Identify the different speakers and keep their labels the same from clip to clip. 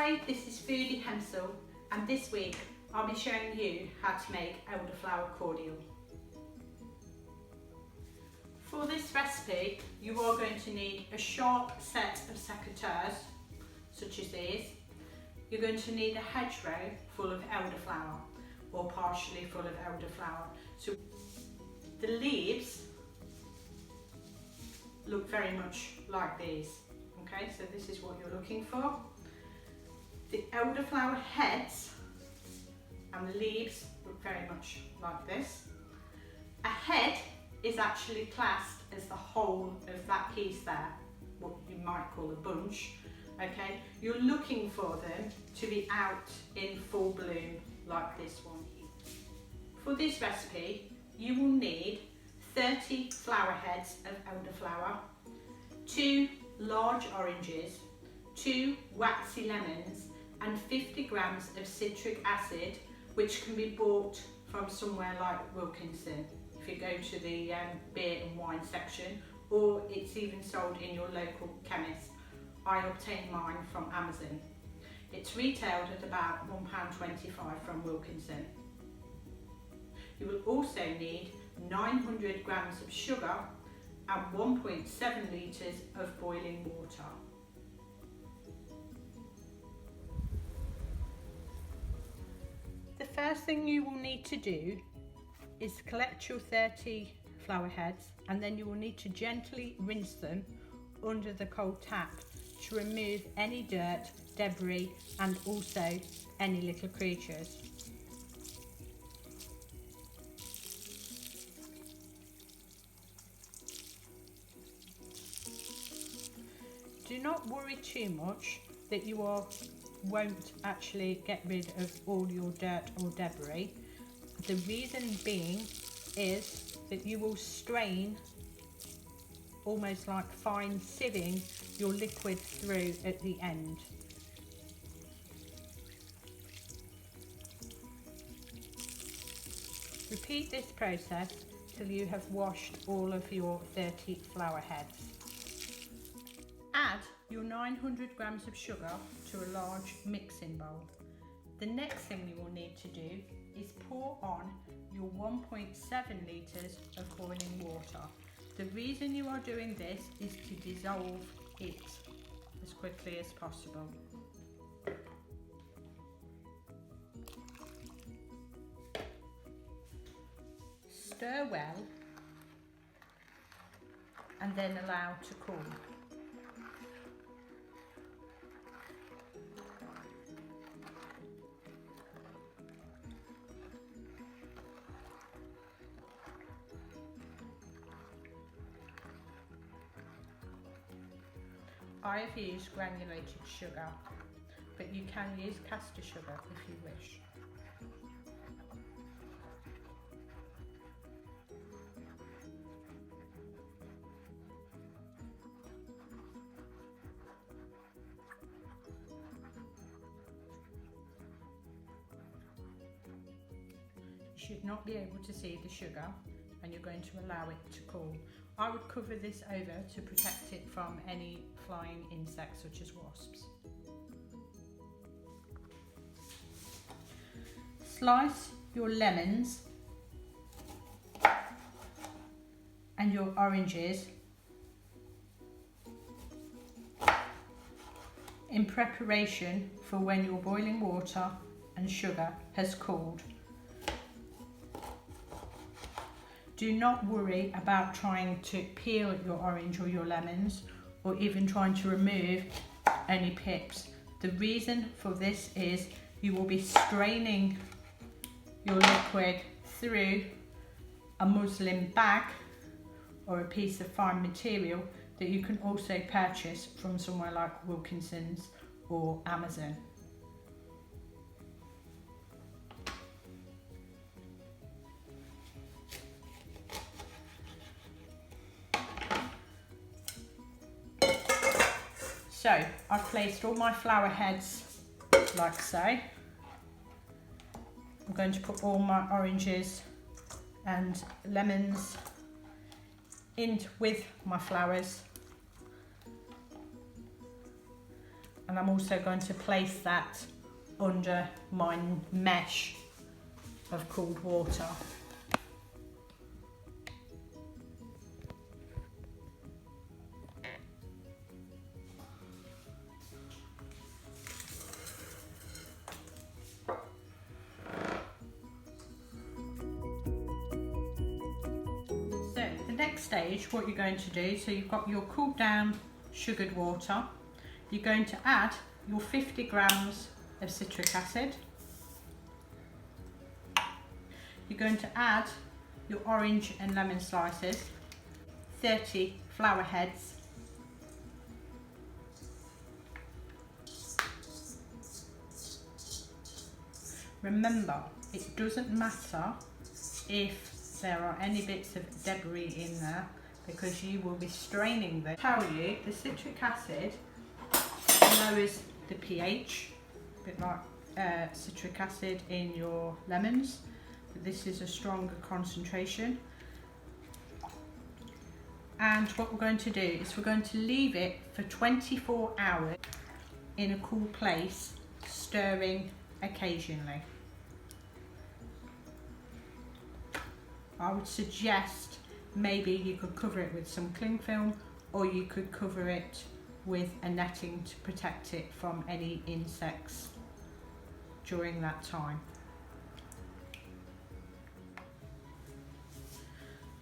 Speaker 1: Hi, this is Foodie Hensel, and this week I'll be showing you how to make elderflower cordial. For this recipe, you are going to need a sharp set of secateurs, such as these. You're going to need a hedgerow full of elderflower, or partially full of elderflower. So the leaves look very much like these. Okay, so this is what you're looking for. The elderflower heads and the leaves look very much like this. A head is actually classed as the whole of that piece there, what you might call a bunch. Okay, you're looking for them to be out in full bloom like this one here. For this recipe, you will need 30 flower heads of elderflower, 2 large oranges, 2 waxy lemons, and 50 grams of citric acid, which can be bought from somewhere like Wilkinson if you go to the beer and wine section, or it's even sold in your local chemist. I obtained mine from Amazon. It's retailed at about £1.25 from Wilkinson. You will also need 900 grams of sugar and 1.7 litres of boiling water. The first thing you will need to do is collect your 30 flower heads, and then you will need to gently rinse them under the cold tap to remove any dirt, debris, and also any little creatures. Do not worry too much that you won't actually get rid of all your dirt or debris. The reason being is that you will strain, almost like fine sieving, your liquid through at the end. Repeat this process till you have washed all of your 30 flower heads. Add your 900 grams of sugar to a large mixing bowl. The next thing you will need to do is pour on your 1.7 litres of boiling water. The reason you are doing this is to dissolve it as quickly as possible. Stir well and then allow to cool. I have used granulated sugar, but you can use caster sugar if you wish. You should not be able to see the sugar, and you're going to allow it to cool. I would cover this over to protect it from any flying insects such as wasps. Slice your lemons and your oranges in preparation for when your boiling water and sugar has cooled. Do not worry about trying to peel your orange or your lemons, or even trying to remove any pips. The reason for this is you will be straining your liquid through a muslin bag or a piece of fine material that you can also purchase from somewhere like Wilkinson's or Amazon. So I've placed all my flower heads like so. I'm going to put all my oranges and lemons in with my flowers, and and I'm also going to place that under my mesh of cooled water. So the next stage, what you're going to do, so you've got your cooled down sugared water, you're going to add your 50 grams of citric acid. You're going to add your orange and lemon slices, 30 flower heads, remember it doesn't matter if there are any bits of debris in there because you will be straining them. I tell you, the citric acid lowers the pH, a bit like citric acid in your lemons. This is a stronger concentration, and what we're going to do is we're going to leave it for 24 hours in a cool place, stirring occasionally. I would suggest maybe you could cover it with some cling film, or you could cover it with a netting to protect it from any insects during that time.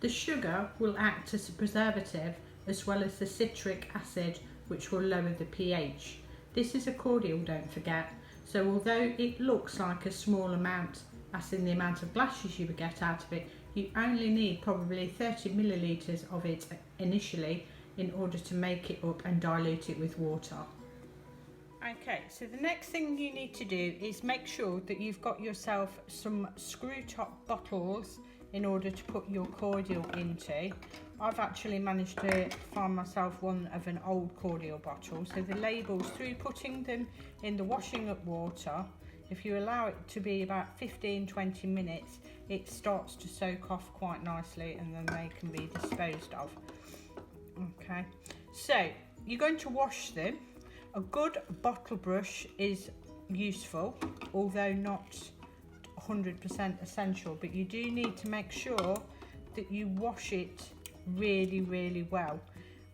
Speaker 1: The sugar will act as a preservative as well as the citric acid, which will lower the pH. This is a cordial, don't forget, so although it looks like a small amount as in the amount of glasses you would get out of it, you only need probably 30 millilitres of it initially in order to make it up and dilute it with water. Okay, so the next thing you need to do is make sure that you've got yourself some screw top bottles in order to put your cordial into. I've actually managed to find myself one of an old cordial bottle. So the labels, through putting them in the washing up water, if you allow it to be about 15-20 minutes, it starts to soak off quite nicely and then they can be disposed of. Okay, so you're going to wash them. A good bottle brush is useful, although not 100% essential, but you do need to make sure that you wash it really well,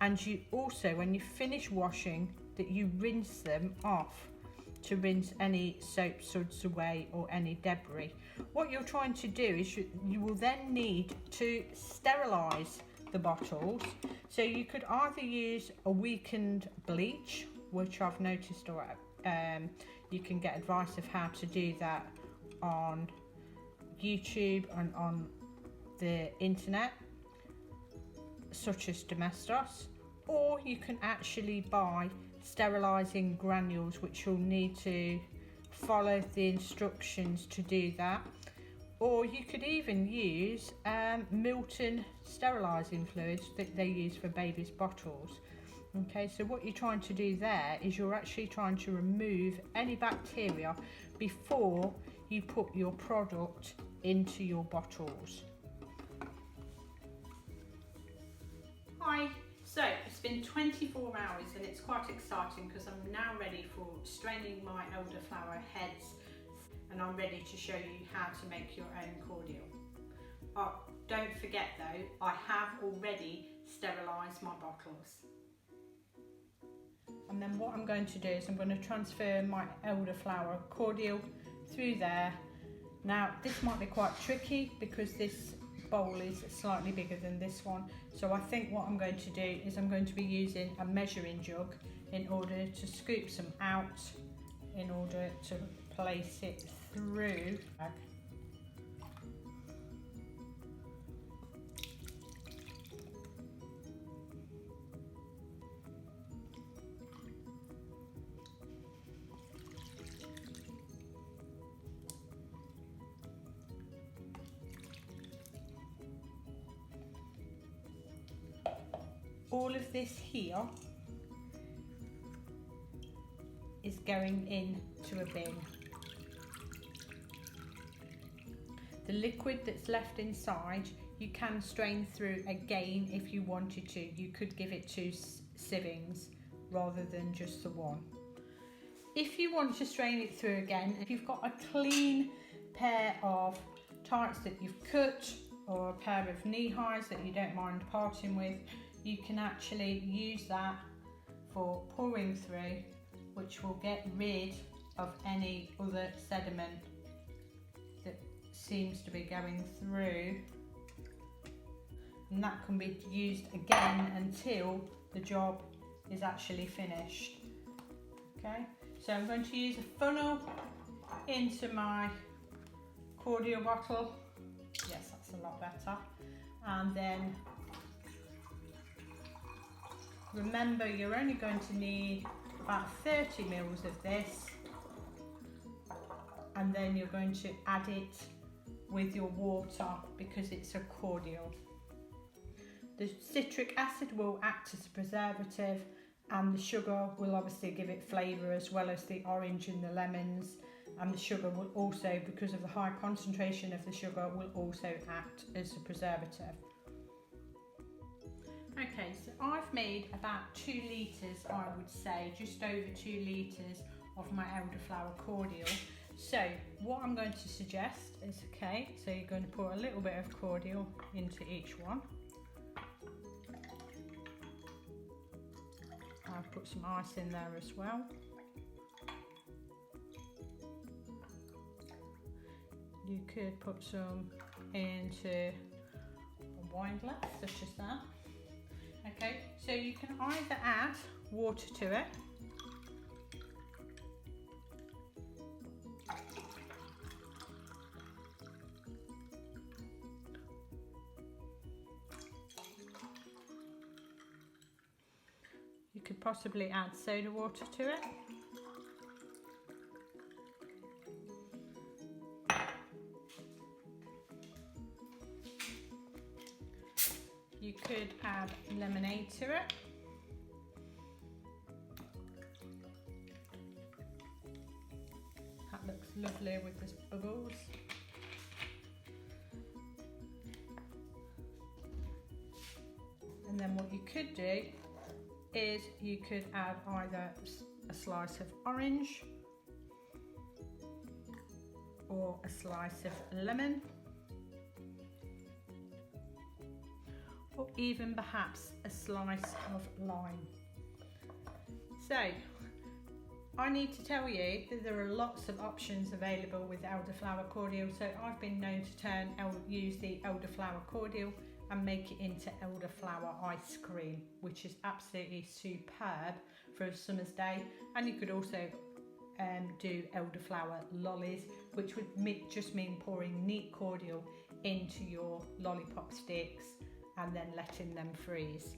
Speaker 1: and you also, when you finish washing, that you rinse them off to rinse any soap suds away or any debris. What you're trying to do is you will then need to sterilise the bottles, so you could either use a weakened bleach, which I've noticed, or you can get advice of how to do that on YouTube and on the internet, such as Domestos, or you can actually buy sterilising granules, which you'll need to follow the instructions to do that, or you could even use Milton sterilising fluids that they use for babies' bottles. Okay, so what you're trying to do there is you're actually trying to remove any bacteria before you put your product into your bottles. Hi, so it's been 24 hours and it's quite exciting because I'm now ready for straining my elderflower heads, and I'm ready to show you how to make your own cordial. Oh, don't forget though, I have already sterilised my bottles. And then what I'm going to do is I'm going to transfer my elderflower cordial through there. Now this might be quite tricky because this bowl is slightly bigger than this one, so I think what I'm going to do is I'm going to be using a measuring jug in order to scoop some out in order to place it through. All of this here is going into a bin. The liquid that's left inside you can strain through again if you wanted to. You could give it two sievings rather than just the one. if you want to strain it through again, if you've got a clean pair of tights that you've cut or a pair of knee highs that you don't mind parting with, you can actually use that for pouring through, which will get rid of any other sediment that seems to be going through, and that can be used again until the job is actually finished. Okay, so I'm going to use a funnel into my cordial bottle. Yes, that's a lot better. And then remember, you're only going to need about 30 mils of this, and then you're going to add it with your water because it's a cordial. The citric acid will act as a preservative, and the sugar will obviously give it flavour, as well as the orange and the lemons, and the sugar will also, because of the high concentration of the sugar, will also act as a preservative. Okay, so I've made about 2 litres, I would say, just over 2 litres of my elderflower cordial. So what I'm going to suggest is, okay, so you're going to pour a little bit of cordial into each one. I've put some ice in there as well. You could put some into a wine glass, such as that. Okay, so you can either add water to it, you could possibly add soda water to it, you could add lemonade to it, that looks lovely with this bubbles. And then what you could do is you could add either a slice of orange or a slice of lemon, or even perhaps a slice of lime. So I need to tell you that there are lots of options available with elderflower cordial. So I've been known to use the elderflower cordial and make it into elderflower ice cream, which is absolutely superb for a summer's day. And you could also do elderflower lollies, which would just mean pouring neat cordial into your lollipop sticks and then letting them freeze.